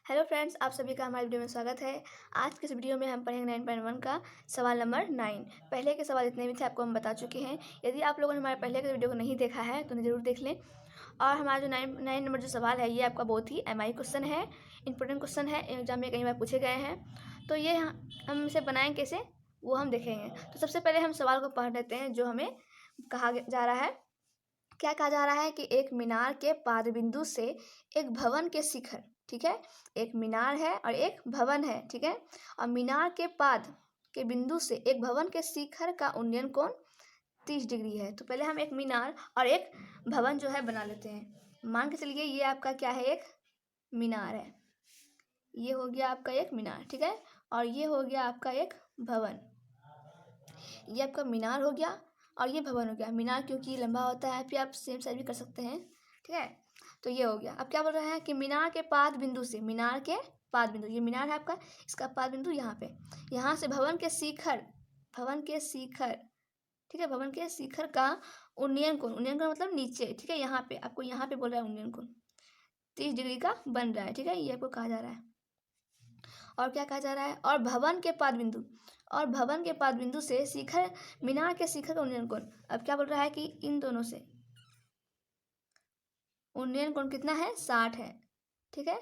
Hello friends, आप सभी का हमारे वीडियो में स्वागत है। आज के इस वीडियो में हम पढ़ेंगे 9.1 का सवाल नंबर 9। पहले के सवाल जितने भी थे आपको हम बता चुके हैं। यदि आप लोगों ने हमारे पहले के वीडियो को नहीं देखा है तो उन्हें ज़रूर देख लें। और हमारा जो 9 नंबर जो सवाल है ये आपका बहुत ही MI क्वेश्चन है, इंपॉर्टेंट क्वेश्चन है, एग्जाम में कई बार पूछे गए हैं। तो ये हम इसे बनाएँ कैसे वो हम देखेंगे। तो सबसे पहले हम सवाल को पढ़ लेते हैं जो हमें कहा जा रहा है। क्या कहा जा रहा है कि एक मीनार के पाद बिंदु से एक भवन के शिखर, ठीक है, एक मीनार है और एक भवन है, ठीक है, और मीनार के पाद के बिंदु से एक भवन के शिखर का उन्नयन कोण 30 डिग्री है। तो पहले हम एक मीनार और एक भवन जो है बना लेते हैं। मान के चलिए ये आपका क्या है, एक मीनार है। ये हो गया आपका एक मीनार, ठीक है, और ये हो गया आपका एक भवन। ये आपका मीनार हो गया और ये भवन हो गया। मीनार क्योंकि लंबा होता है, फिर आप सेम साइज भी कर सकते हैं, ठीक है। तो ये हो गया। अब क्या बोल रहा है कि मीनार के पाद बिंदु से, मीनार के पाद बिंदु, ये मीनार है आपका, इसका पाद बिंदु यहाँ पे, यहाँ से भवन के शिखर, भवन के शिखर, ठीक है, भवन के शिखर का उन्नयन कोण, उन्नयन कोण मतलब नीचे, ठीक है, यहाँ पे आपको यहाँ पे बोल रहा है उन्नयन कोण 30 डिग्री का बन रहा है, ठीक है, ये आपको कहा जा रहा है। और क्या कहा जा रहा है, और भवन के पाद बिंदु, और भवन के पाद बिंदु से शिखर, मीनार के शिखर का उन्नयन कोण। अब क्या बोल रहा है कि इन दोनों से उन्नयन कोण कितना है, 60 है, ठीक है,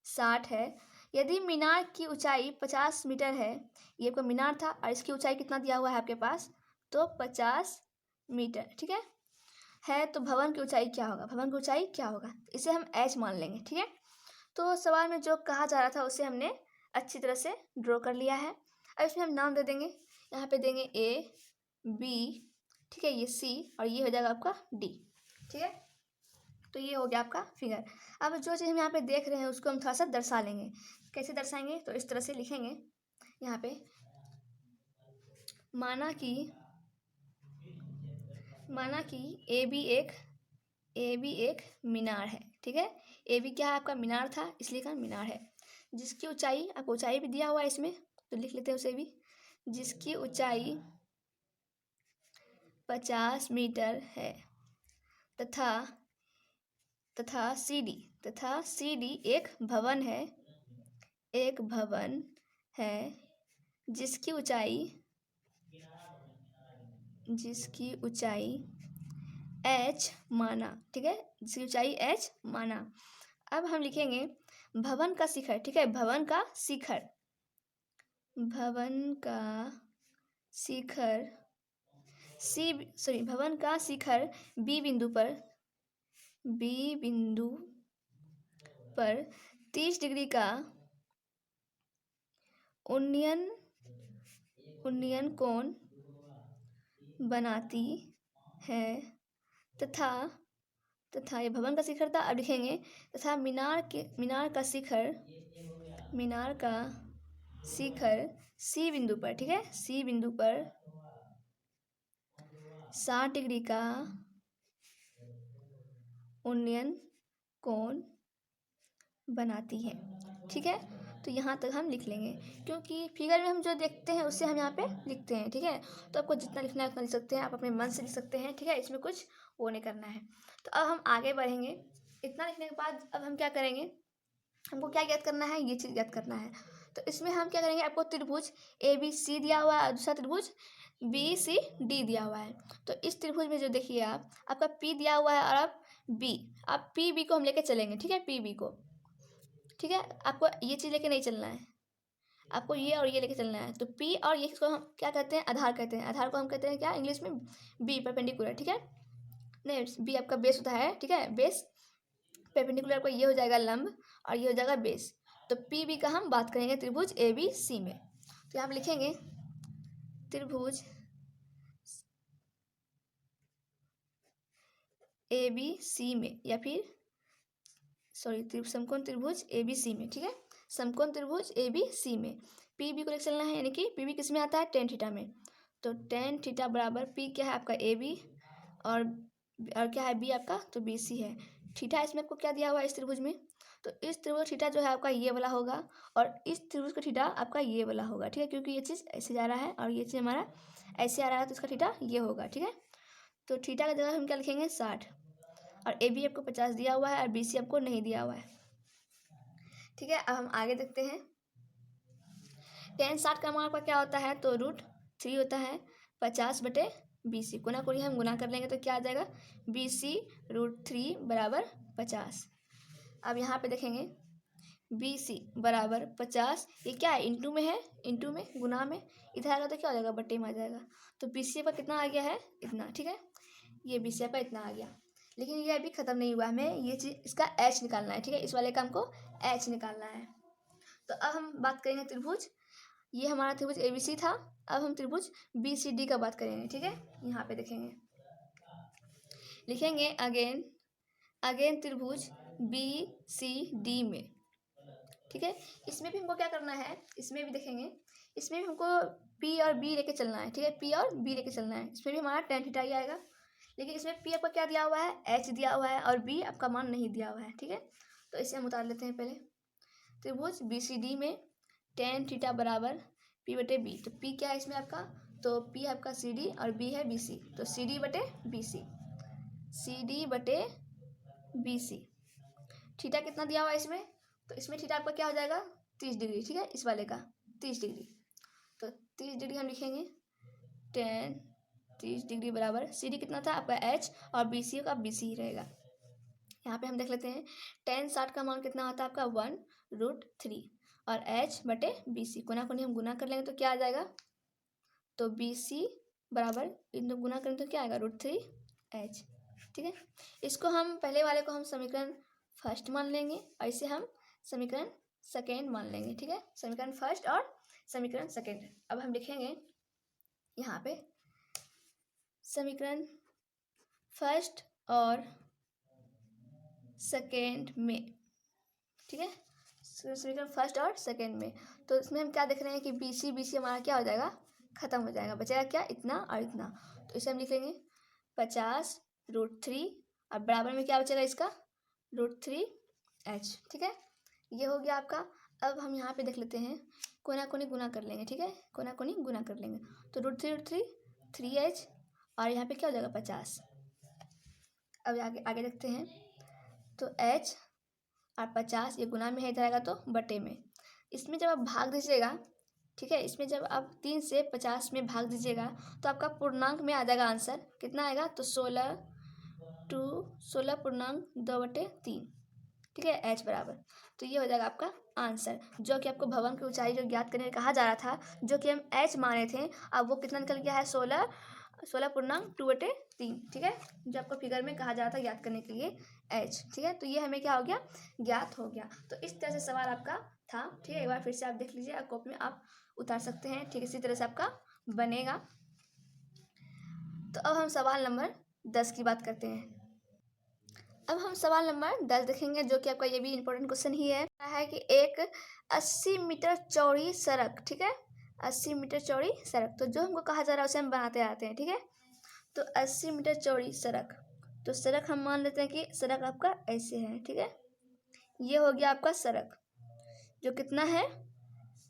60 है। यदि मीनार की ऊंचाई 50 मीटर है, ये आपका मीनार था और इसकी ऊंचाई कितना दिया हुआ है आपके पास, तो 50 मीटर, ठीक है तो भवन की ऊंचाई क्या होगा, भवन की ऊंचाई क्या होगा, इसे हम h मान लेंगे, ठीक है। तो सवाल में जो कहा जा रहा था उसे हमने अच्छी तरह से ड्रॉ कर लिया है। अब इसमें हम नाम दे देंगे, यहाँ पे देंगे A B, ठीक है, ये C और ये हो जाएगा आपका D, ठीक है। तो ये हो गया आपका फिगर। अब जो चीज़ हम यहाँ पे देख रहे हैं उसको हम थोड़ा सा दर्शा लेंगे। कैसे दर्शाएंगे, तो इस तरह से लिखेंगे यहाँ पे, माना कि ए बी एक मीनार है, ठीक है। ए बी क्या है आपका, मीनार था इसलिए का मीनार है, जिसकी ऊंचाई, आपको ऊंचाई भी दिया हुआ है इसमें तो लिख लेते हैं उसे भी, जिसकी ऊंचाई 50 मीटर है, तथा सी डी एक भवन है जिसकी ऊंचाई h माना, ठीक है, जिसकी ऊंचाई h माना। अब हम लिखेंगे भवन का शिखर, ठीक है, भवन का शिखर बी बिंदु पर 30 डिग्री का उन्नयन कोण बनाती है, तथा ये भवन का शिखर था। अब लिखेंगे तथा मीनार का शिखर सी बिंदु पर, ठीक है, सी बिंदु पर 60 डिग्री का उन्नयन कोण बनाती है, ठीक है। तो यहाँ तक हम लिख लेंगे, क्योंकि फिगर में हम जो देखते हैं उससे हम यहाँ पे लिखते हैं, ठीक है। तो आपको जितना लिखना है उतना लिख सकते हैं, आप अपने मन से लिख सकते हैं, ठीक है, इसमें कुछ वो नहीं करना है। तो अब हम आगे बढ़ेंगे। इतना लिखने के बाद अब हम क्या करेंगे, हमको क्या याद करना है, ये चीज़ याद करना है। तो इसमें हम क्या करेंगे, आपको त्रिभुज ABC दिया हुआ है और दूसरा त्रिभुज BCD दिया हुआ है। तो इस त्रिभुज में जो देखिए आपका P दिया हुआ है और आप PB को हम लेके चलेंगे, ठीक है, PB को, ठीक है। आपको ये चीज़ लेके नहीं चलना है, आपको ये और ये लेके चलना है। तो P और ये इसको हम क्या कहते हैं, आधार कहते हैं। आधार को हम कहते हैं क्या इंग्लिश में, B, परपेंडिकुलर, ठीक है, नहीं B आपका बेस होता है, ठीक है, बेस, परपेंडिकुलर को ये हो जाएगा लंब और ये हो जाएगा बेस। तो PB का हम बात करेंगे त्रिभुज ABC में। तो यहाँ पे लिखेंगे त्रिभुज ABC में, या फिर समकोण त्रिभुज ABC में, ठीक है, समकोण त्रिभुज ABC में PB को लेकर चलना है, यानी कि PB किस में आता है, tan थीटा में। तो tan थीटा बराबर P क्या है आपका AB और क्या है B आपका, तो BC है। थीटा इसमें आपको क्या दिया हुआ है इस त्रिभुज में, तो इस त्रिभुज थीटा जो है आपका ये वाला होगा और इस त्रिभुज का थीटा आपका ये वाला होगा, ठीक है, क्योंकि ये चीज़ ऐसे जा रहा है और ये चीज़ हमारा ऐसे आ रहा है, तो इसका थीटा ये होगा, ठीक है। तो थीटा का जगह हम क्या लिखेंगे, 60, और AB आपको 50 दिया हुआ है और BC आपको नहीं दिया हुआ है। ठीक है, अब हम आगे देखते हैं। tan 60 का मान आपका क्या होता है, तो √3 होता है 50/BC। कोना कोनी हम गुना कर लेंगे तो क्या आ जाएगा, BC √3 बराबर 50। अब यहाँ पे देखेंगे BC बराबर 50, ये क्या है, इंटू में है, इंटू में गुना में, इधर आएगा तो क्या हो जाएगा, बट्टे में आ जाएगा। तो BC का कितना आ गया है, इतना। ठीक है, ये BC का इतना आ गया। लेकिन ये अभी ख़त्म नहीं हुआ, हमें ये चीज़ इसका H निकालना है। ठीक है, इस वाले का हमको H निकालना है। तो अब हम बात करेंगे त्रिभुज, ये हमारा त्रिभुज ABC था। अब हम त्रिभुज BCD का बात करेंगे। ठीक है, यहाँ पे देखेंगे, लिखेंगे अगेन त्रिभुज BCD में। ठीक है, इसमें भी हमको क्या करना है, इसमें भी देखेंगे, इसमें भी हमको P और B लेके चलना है। ठीक है, P और B लेके चलना है। इसमें भी हमारा tan थीटा ही आएगा, लेकिन इसमें P आपका क्या दिया हुआ है, H दिया हुआ है, और B आपका मान नहीं दिया हुआ है। ठीक है, तो इसे हम उतार लेते हैं पहले। त्रिभुज BCD में tan थीटा बराबर P/B। तो P क्या है इसमें आपका, तो P आपका CD और B है BC, तो CD/BC, CD/BC। थीटा कितना दिया हुआ है इसमें, तो इसमें थीटा आपका क्या हो जाएगा, 30 डिग्री। ठीक है, इस वाले का 30 डिग्री, तो 30 डिग्री हम लिखेंगे, tan 30 डिग्री बराबर CD कितना था आपका H, और BC का BC ही रहेगा। यहाँ पे हम देख लेते हैं, tan 60 का मान कितना होता है आपका 1√3, और H/BC कोना कोनी हम गुना कर लेंगे तो क्या आ जाएगा, तो BC बराबर इन दो गुना करें तो क्या आएगा, √3H। ठीक है, इसको हम पहले वाले को हम समीकरण फर्स्ट मान लेंगे, और इसे हम समीकरण सेकेंड मान लेंगे। ठीक है, समीकरण फर्स्ट और समीकरण सेकेंड। अब हम लिखेंगे यहाँ पे समीकरण फर्स्ट और सेकेंड में। ठीक है, समीकरण फर्स्ट और सेकेंड में, तो इसमें हम क्या देख रहे हैं कि BC हमारा क्या हो जाएगा, ख़त्म हो जाएगा, बचेगा क्या, इतना और इतना। तो इसे हम लिख लेंगे 50√3, और बराबर में क्या बचेगा इसका, √3H। ठीक है, ये हो गया आपका। अब हम यहाँ पे देख लेते हैं, कोना कोनी गुना कर लेंगे। ठीक है, कोना कोनी गुना कर लेंगे, तो √3 3H, और यहाँ पे क्या हो जाएगा 50। अब आगे देखते हैं, तो H और 50 ये गुना में है, इधर आएगा तो बटे में। इसमें जब आप भाग दीजिएगा, ठीक है, इसमें जब आप 3 से 50 में भाग दीजिएगा तो आपका पूर्णांक में आ जाएगा आंसर, कितना आएगा, तो 16/2/3। ठीक है, H बराबर, तो ये हो जाएगा आपका आंसर, जो कि आपको भवन की ऊंचाई जो ज्ञात करने कहा जा रहा था, जो कि हम H माने थे, अब वो कितना निकल गया है, 16/2/3। ठीक है, जो आपको फिगर में कहा जा रहा था ज्ञात करने के लिए H। ठीक है, तो ये हमें क्या हो गया, ज्ञात हो गया। तो इस तरह से सवाल आपका था। ठीक है, एक बार फिर से आप देख लीजिए, आप कॉपी में आप उतार सकते हैं। ठीक, इसी तरह से आपका बनेगा। तो अब हम सवाल नंबर 10 की बात करते हैं। अब हम सवाल नंबर 10 देखेंगे, जो कि आपका ये भी इम्पोर्टेंट क्वेश्चन ही है कि एक 80 मीटर चौड़ी सड़क, ठीक है, 80 मीटर चौड़ी सड़क, तो जो हमको कहा जा रहा है उसे हम बनाते आते हैं। ठीक है, तो 80 मीटर चौड़ी सड़क, तो सड़क हम मान लेते हैं कि सड़क आपका ऐसे है। ठीक है, ये हो गया आपका सड़क, जो कितना है,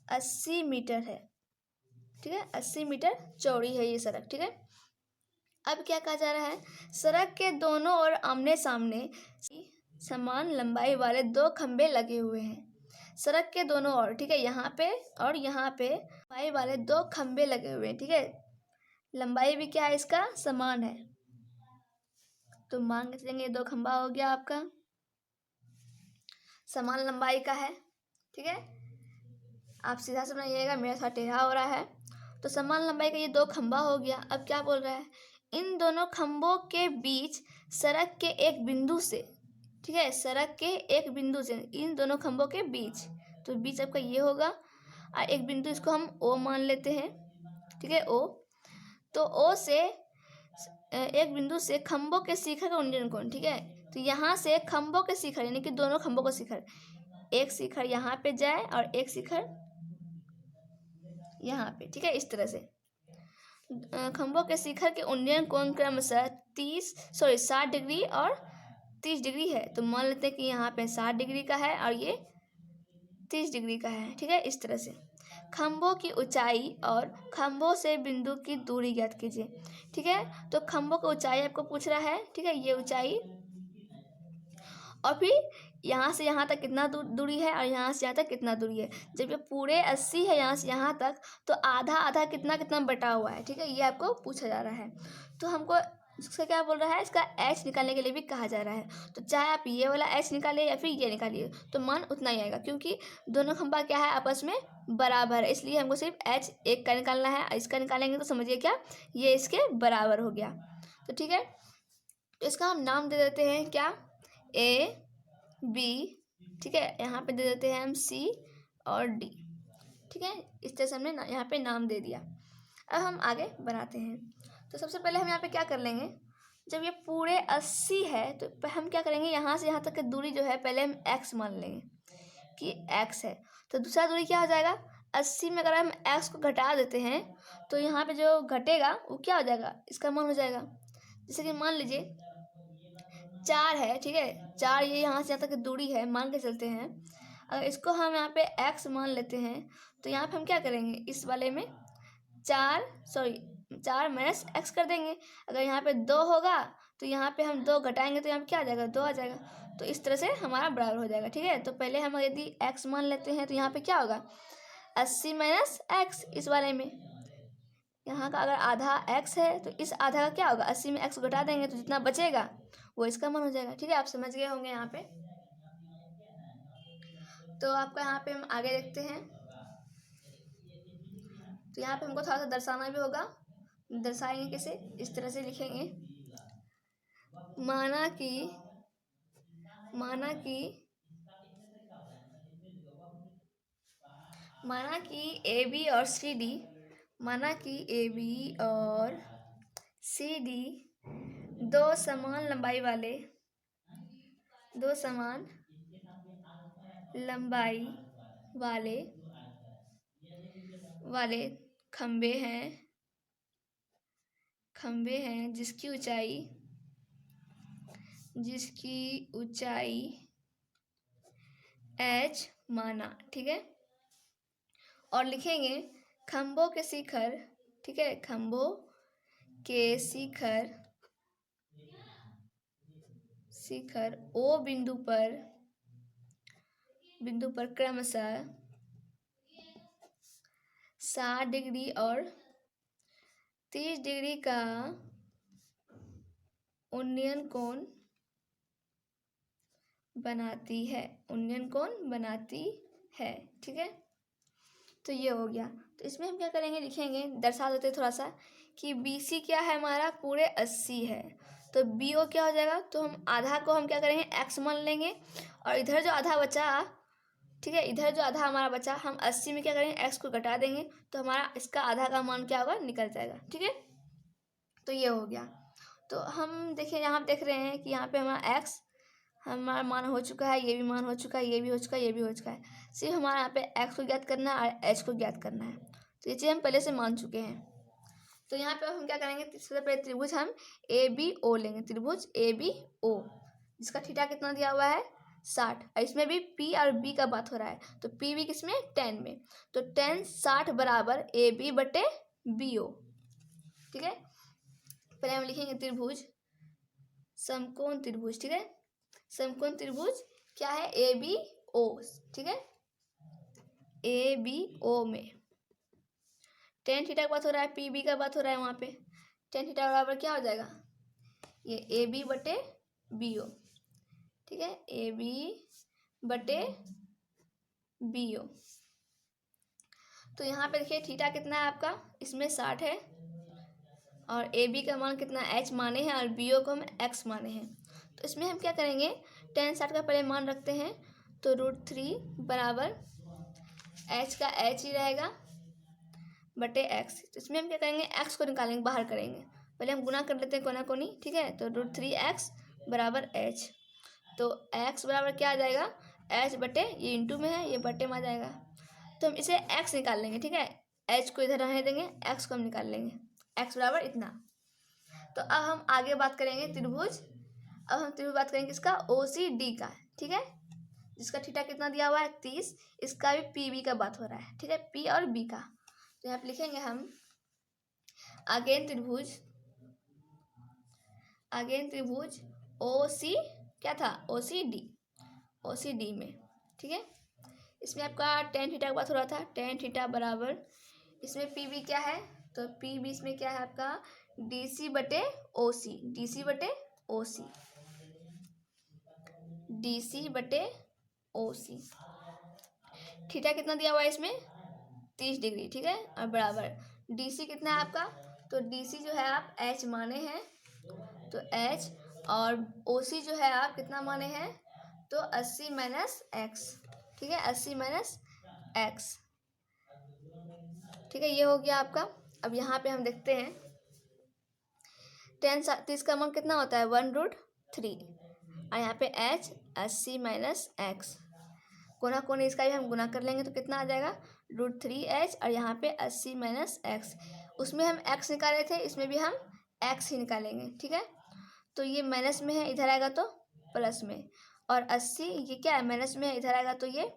80 मीटर है। ठीक है, 80 मीटर चौड़ी है ये सड़क। ठीक है, अब क्या कहा जा रहा है, सड़क के दोनों ओर आमने सामने समान लंबाई वाले 2 खंबे लगे हुए हैं। सड़क के दोनों ओर, ठीक है, यहाँ पे और यहाँ पे लंबाई वाले 2 खंबे लगे हुए हैं। ठीक है, लंबाई भी क्या है इसका, समान है, तो मान के चलेंगे 2 खंबा हो गया आपका, समान लंबाई का है। ठीक है, आप सीधा से बनाइएगा, मेरा थोड़ा टेढ़ा हो रहा है। तो समान लंबाई का ये 2 खंबा हो गया। अब क्या बोल रहा है, इन दोनों खंभों के बीच सड़क के एक बिंदु से, ठीक है, सड़क के एक बिंदु से, इन दोनों खंभों के बीच, तो बीच आपका ये होगा, और एक बिंदु इसको हम O मान लेते हैं। ठीक है, O, तो O से एक बिंदु से खंभों के शिखर का उन्नयन कोण, ठीक है, तो यहाँ से खंभों के शिखर, यानी कि दोनों खंभों का शिखर, एक शिखर यहाँ पे जाए और एक शिखर यहाँ पे। ठीक है, इस तरह से खंभों के शिखर के उन्नयन कोण क्रमशः 60 डिग्री और 30 डिग्री है। तो मान लेते हैं कि यहाँ पे 60 डिग्री का है और ये 30 डिग्री का है। ठीक है, इस तरह से खंभों की ऊंचाई और खंभों से बिंदु की दूरी ज्ञात कीजिए। ठीक है, तो खंभों की ऊंचाई आपको पूछ रहा है। ठीक है, ये ऊंचाई, और फिर यहाँ से यहाँ तक कितना दूरी है और यहाँ से यहाँ तक कितना दूरी है। जब ये पूरे 80 है यहाँ से यहाँ तक, तो आधा आधा कितना कितना बटा हुआ है, ठीक है, ये आपको पूछा जा रहा है। तो हमको इसका क्या बोल रहा है, इसका एच निकालने के लिए भी कहा जा रहा है। तो चाहे आप ये वाला एच निकालिए या फिर ये निकालिए, तो मान उतना ही आएगा, क्योंकि दोनों खंभा क्या है, आपस में बराबर है। इसलिए हमको सिर्फ एच एक का निकालना है, इसका निकालेंगे तो समझिए क्या, ये इसके बराबर हो गया। तो ठीक है, तो इसका हम नाम दे देते हैं क्या, ए बी, ठीक है, यहाँ पे दे देते हैं हम सी और डी, ठीक है। इस तरह से हमने यहाँ पे नाम दे दिया। अब हम आगे बनाते हैं। तो सबसे पहले हम यहाँ पे क्या कर लेंगे, जब ये पूरे 80 है तो हम क्या करेंगे, यहाँ से यहाँ तक की दूरी जो है पहले हम x मान लेंगे कि x है। तो दूसरा दूरी क्या हो जाएगा, 80 में अगर हम x को घटा देते हैं तो यहाँ पे जो घटेगा वो क्या हो जाएगा, इसका मान हो जाएगा। जैसे कि मान लीजिए 4 है, ठीक है, 4 ये यहाँ से यहाँ तक की दूरी है, मान के चलते हैं। अगर इसको हम यहाँ पे x मान लेते हैं तो यहाँ पे हम क्या करेंगे, इस वाले में 4 माइनस x कर देंगे। अगर यहाँ पे 2 होगा तो यहाँ पे हम 2 घटाएंगे तो यहाँ पे क्या आ जाएगा, 2 आ जाएगा। तो इस तरह से हमारा बराबर हो जाएगा, ठीक है। तो पहले हम यदि x मान लेते हैं तो यहाँ पे क्या होगा, 80 माइनस x, इस वाले में यहाँ का अगर आधा x है तो इस आधा का क्या होगा, 80 में x घटा देंगे तो जितना बचेगा वो इसका मान हो जाएगा, ठीक है। आप समझ गए होंगे यहाँ पे। तो आपका यहाँ पे हम आगे देखते हैं। तो यहाँ पे हमको थोड़ा सा दर्शाना भी होगा, दर्शाएंगे कैसे, इस तरह से लिखेंगे, माना कि ए बी और सी डी, माना कि ए बी और सी डी दो समान लंबाई वाले खंबे हैं जिसकी ऊंचाई h माना, ठीक है। और लिखेंगे खंभों के शिखर, ठीक है, खंभों के शिखर ओ बिंदु पर क्रमशः 60 डिग्री और 30 डिग्री का उन्नयन कोण बनाती है, ठीक है। तो ये हो गया। तो इसमें हम क्या करेंगे, लिखेंगे, दर्शा देते थोड़ा सा कि BC क्या है, हमारा पूरे 80 है। तो BO क्या हो जाएगा, तो हम आधा को हम क्या करेंगे, x मान लेंगे, और इधर जो आधा बचा, ठीक है, इधर जो आधा हमारा बचा, हम 80 में क्या करेंगे, x को घटा देंगे तो हमारा इसका आधा का मान क्या होगा, निकल जाएगा, ठीक है। तो ये हो गया। तो हम देखिए यहाँ पे देख रहे हैं कि यहाँ पे हमारा x हमारा मान हो चुका है, ये भी मान हो चुका है, ये भी हो चुका है, ये भी हो चुका है। सिर्फ हमारा यहाँ पे x को ज्ञात करना है और h को ज्ञात करना है। तो ये चीज़ हम पहले से मान चुके हैं। तो यहाँ पे हम क्या करेंगे, सबसे पहले त्रिभुज हम ABO लेंगे, त्रिभुज ABO, जिसका थीटा कितना दिया हुआ है, 60। और इसमें भी P और B का बात हो रहा है, तो P भी किसमें, tan में। तो tan 60 बराबर AB बटे BO, ठीक है। पहले हम लिखेंगे त्रिभुज, समकोण त्रिभुज, ठीक है। समकोण त्रिभुज क्या है, ABO, ठीक है। ABO में tan थीटा का बात हो रहा है, PB का बात हो रहा है, वहाँ पे tan थीटा बराबर क्या हो जाएगा, ये AB बटे BO, ठीक है, AB बटे BO। तो यहाँ पे देखिए थीटा कितना है आपका, इसमें 60 है, और AB का मान कितना h माने हैं और BO को हम x माने हैं। तो इसमें हम क्या करेंगे, tan 60 का पहले मान रखते हैं, तो √3 बराबर h का h ही रहेगा बटे x। तो इसमें हम क्या करेंगे, x को निकालेंगे, बाहर करेंगे, पहले हम गुना कर लेते हैं कोना कोनी, ठीक है। तो √3x बराबर h, तो x बराबर क्या आ जाएगा, h बटे, ये इंटू में है, ये बटे में आ जाएगा। तो हम इसे x निकाल लेंगे, ठीक है, h को इधर रहने देंगे, x को हम निकाल लेंगे, x बराबर इतना। तो अब हम आगे बात करेंगे त्रिभुज, अब हम त्रिभुज बात करेंगे इसका OCD का, ठीक है, जिसका थीटा कितना दिया हुआ है, 30। इसका भी PB का बात हो रहा है, ठीक है, P और B का। तो यहाँ पे लिखेंगे हम अगेन त्रिभुज OC क्या था, OCD OCD में, ठीक है। इसमें आपका tan थीटा की बात हो रहा था, tan थीटा बराबर, इसमें PB क्या है, तो PB इसमें क्या है आपका DC बटे OC, DC बटे OC, DC बटे OC। थीटा कितना दिया हुआ है इसमें 30 डिग्री, ठीक है, और बराबर DC कितना है आपका, तो DC जो है आप H माने हैं, तो H, और OC जो है आप कितना माने हैं, तो 80 माइनस एक्स, ठीक है, 80 माइनस एक्स, ठीक है, ये हो गया आपका। अब यहाँ पे हम देखते हैं tan 30 का मान कितना होता है 1√3, और यहाँ पे H 80 माइनस एक्स, कोना कोनी इसका भी हम गुना कर लेंगे तो कितना आ जाएगा √3h, और यहाँ पे 80 माइनस एक्स, उसमें हम x निकाले थे, इसमें भी हम x ही निकालेंगे, ठीक है। तो ये माइनस में है, इधर आएगा तो प्लस में, और 80 ये क्या है माइनस में है, इधर आएगा तो ये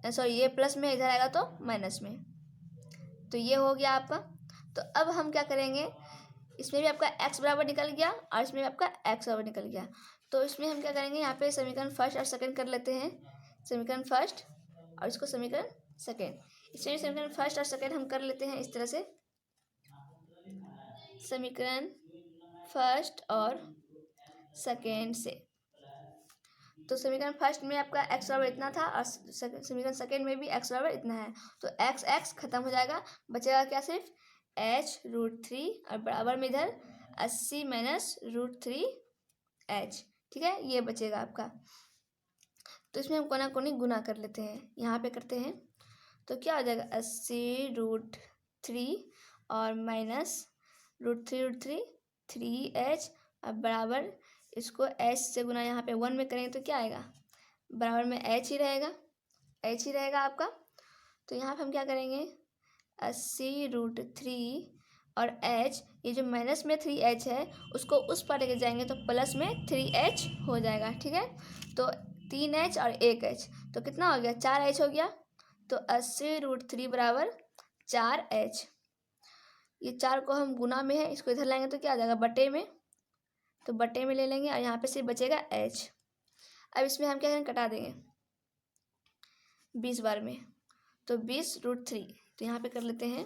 सॉरी ये प्लस में है, इधर आएगा तो माइनस में, तो ये हो गया आपका। तो अब हम क्या करेंगे, इसमें भी आपका x बराबर निकल गया और इसमें भी आपका x बराबर निकल गया, तो इसमें हम क्या करेंगे, यहाँ पे समीकरण फर्स्ट और सेकंड कर लेते हैं, समीकरण फर्स्ट और इसको समीकरण सेकंड, इसमें समीकरण फर्स्ट और सेकंड हम कर लेते हैं इस तरह से, समीकरण फर्स्ट और सेकंड से। तो समीकरण फर्स्ट में आपका x बराबर इतना था और समीकरण सेकंड में भी x बराबर इतना है, तो x खत्म हो जाएगा, बचेगा क्या सिर्फ h√3 और बराबर में इधर 80 माइनस √3h, ठीक है, ये बचेगा आपका। तो इसमें हम कोना कोनी गुना कर लेते हैं, यहाँ पे करते हैं तो क्या हो जाएगा 80√3 और माइनस √3 3h, अब बराबर इसको h से गुना यहाँ पे 1 में करेंगे तो क्या आएगा, बराबर में h ही रहेगा आपका। तो यहाँ पे हम क्या करेंगे 80√3 और h, ये जो माइनस में 3h है उसको उस पार लेके जाएंगे तो प्लस में 3h हो जाएगा, ठीक है। तो 3h और 1h तो कितना हो गया 4h हो गया, तो 80√3 बराबर 4h, ये 4 को हम गुना में है, इसको इधर लाएंगे तो क्या आ जाएगा बटे में, तो बटे में ले लेंगे और यहाँ पे सिर्फ बचेगा h। अब इसमें हम क्या करेंगे कटा देंगे 20 बार में, तो 20√3, तो यहाँ पे कर लेते हैं,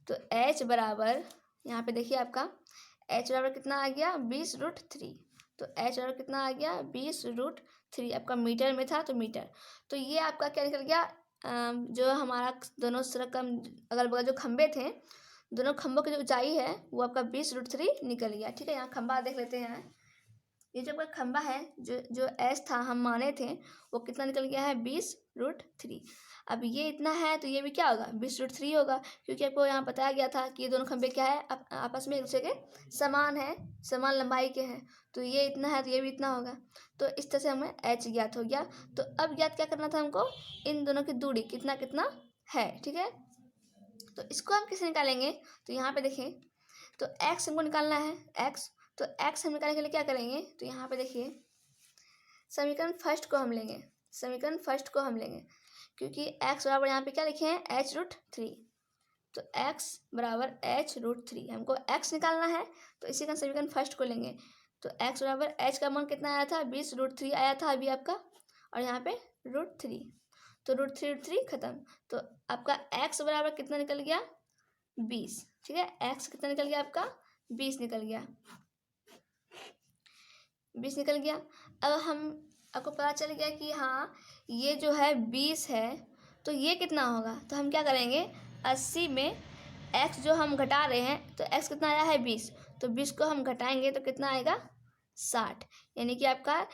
तो h बराबर यहाँ पे देखिए आपका h बराबर कितना आ गया 20√3, तो h बराबर कितना आ गया 20√3, आपका मीटर में था तो मीटर, तो ये आपका क्या निकल गया, जो हमारा दोनों सड़क का अगल बगल जो खंबे थे, दोनों खंभों की जो ऊंचाई है वो आपका 20√3 निकल गया, ठीक है। यहाँ खंबा देख लेते हैं, ये जो आपका खंबा है जो एस था हम माने थे वो कितना निकल गया है 20√3। अब ये इतना है तो ये भी क्या होगा 20√3 होगा, क्योंकि आपको यहाँ बताया गया था कि ये दोनों खंबे क्या है आपस में एक दूसरे के समान है, समान लंबाई के हैं, तो ये इतना है तो ये भी इतना होगा। तो इस तरह से हमें एच ज्ञात हो गया। तो अब ज्ञात क्या करना था हमको, इन दोनों की दूरी कितना कितना है, ठीक है। तो इसको हम कैसे निकालेंगे, तो यहाँ पे देखें तो एक्स हमको निकालना है, एक्स, तो एक्स हम निकालने के लिए क्या करेंगे, तो यहाँ पे देखिए समीकरण फर्स्ट को हम लेंगे, क्योंकि एक्स बराबर यहाँ पे क्या लिखे हैं h√3, तो x बराबर h√3, हमको x निकालना है तो इसी का समीकरण फर्स्ट को लेंगे, तो x बराबर h का मान कितना आया था 20√3 आया था अभी आपका, और यहाँ पे √3, तो √3 खत्म, तो आपका x बराबर कितना निकल गया 20, ठीक है, x कितना निकल गया आपका 20 निकल गया, 20 निकल गया। अब हम आपको पता चल गया कि हाँ ये जो है 20 है, तो ये कितना होगा, तो हम क्या करेंगे 80 में x जो हम घटा रहे हैं, तो x कितना आया है 20, तो 20 को हम घटाएंगे तो कितना आएगा 60, यानी कि आपका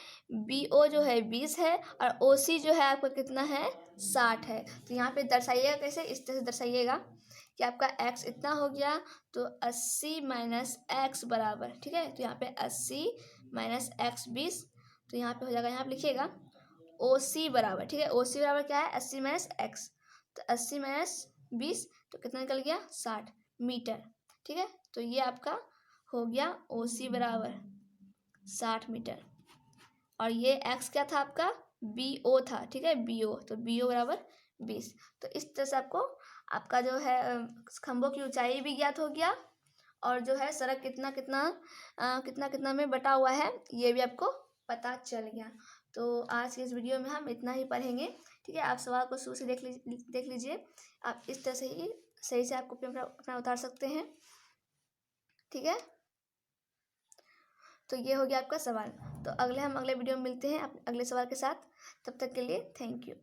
BO जो है 20 है और OC जो है आपका कितना है 60 है। तो यहाँ पे दर्शाइएगा कैसे, इस तरह से दर्शाइएगा कि आपका x इतना हो गया, तो 80 माइनस एक्स बराबर, ठीक है, तो यहाँ पे 80 माइनस एक्स 20, तो यहाँ पे हो जाएगा, यहाँ पे लिखिएगा OC बराबर, ठीक है, OC बराबर क्या है 80 माइनस एक्स, तो 80 माइनस 20 तो कितना निकल गया 60 मीटर, ठीक है। तो ये आपका हो गया OC बराबर 60 मीटर, और ये x क्या था आपका BO था, ठीक है, BO, तो BO बराबर 20। तो इस तरह से आपको आपका जो है खंभों की ऊंचाई भी ज्ञात हो गया, और जो है सड़क कितना कितना में बटा हुआ है ये भी आपको पता चल गया। तो आज के इस वीडियो में हम इतना ही पढ़ेंगे। ठीक है, आप सवाल को शुरू से देख लीजिए। आप इस तरह से ही सही से आप कॉपी में अपना उतार सकते हैं। ठीक है, तो ये हो गया आपका सवाल। तो हम अगले वीडियो में मिलते हैं अगले सवाल के साथ। तब तक के लिए थैंक यू।